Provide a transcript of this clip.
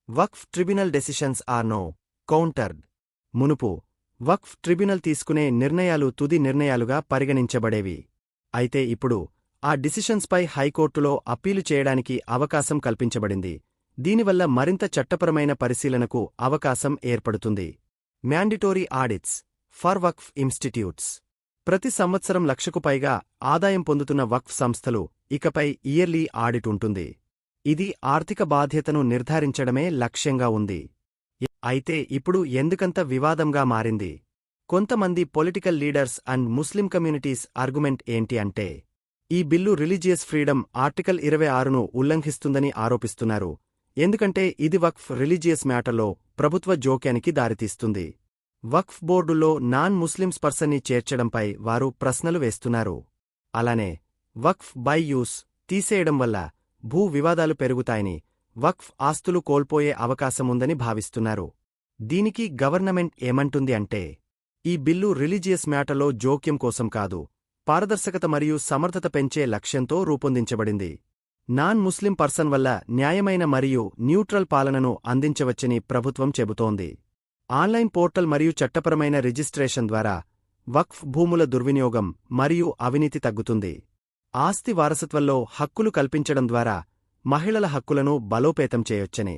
Waqf tribunal decisions are no countered. మునుపు వక్ఫ్ tribunal తీసుకునే నిర్ణయాలు తుది నిర్ణయాలుగా పరిగణించబడేవి. అయితే ఇప్పుడు ఆ డిసిషన్స్పై హైకోర్టులో అప్పీలు చేయడానికి అవకాశం కల్పించబడింది. దీనివల్ల మరింత చట్టపరమైన పరిశీలనకు అవకాశం ఏర్పడుతుంది. మ్యాండిటోరీ ఆడిట్స్ ఫర్ వక్ఫ్ ఇన్స్టిట్యూట్స్. ప్రతి సంవత్సరం 1,00,000కు పైగా ఆదాయం పొందుతున్న వక్ఫ్ సంస్థలు ఇకపై ఇయర్లీ ఆడిట్ ఉంటుంది. ఇది ఆర్థిక బాధ్యతను నిర్ధారించడమే లక్ష్యంగా ఉంది. అయితే ఇప్పుడు ఎందుకంత వివాదంగా మారింది? కొంతమంది political leaders and Muslim communities argument ఏంటి అంటే, ఈ బిల్లు రిలీజియస్ ఫ్రీడమ్ ఆర్టికల్ 26ను ఉల్లంఘిస్తుందని ఆరోపిస్తున్నారు. ఎందుకంటే ఇది వక్ఫ్ రిలీజియస్ మ్యాటర్లో ప్రభుత్వ జోక్యానికి దారితీస్తుంది. వక్ఫ్ బోర్డుల్లో నాన్ ముస్లిమ్స్ పర్సన్ని చేర్చడంపై వారు ప్రశ్నలు వేస్తున్నారు. అలానే వక్ఫ్ బై యూస్ తీసేయడం వల్ల భూ వివాదాలు పెరుగుతాయని, వక్ఫ్ ఆస్తులు కోల్పోయే అవకాశముందని భావిస్తున్నారు. దీనికి గవర్నమెంట్ ఏమంటుంది అంటే, ఈ బిల్లు రిలీజియస్ మ్యాటర్లో జోక్యం కోసం కాదు, పారదర్శకత మరియు సమర్థత పెంచే లక్ష్యంతో రూపొందించబడింది. నాన్ ముస్లిం పర్సన్ వల్ల న్యాయమైన మరియు న్యూట్రల్ పాలనను అందించవచ్చని ప్రభుత్వం చెబుతోంది. ఆన్లైన్ పోర్టల్ మరియు చట్టపరమైన రిజిస్ట్రేషన్ ద్వారా వక్ఫ్ భూముల దుర్వినియోగం మరియు అవినీతి తగ్గుతుంది. ఆస్తి వారసత్వంలో హక్కులు కల్పించడం ద్వారా మహిళల హక్కులను బలోపేతం చేయొచ్చని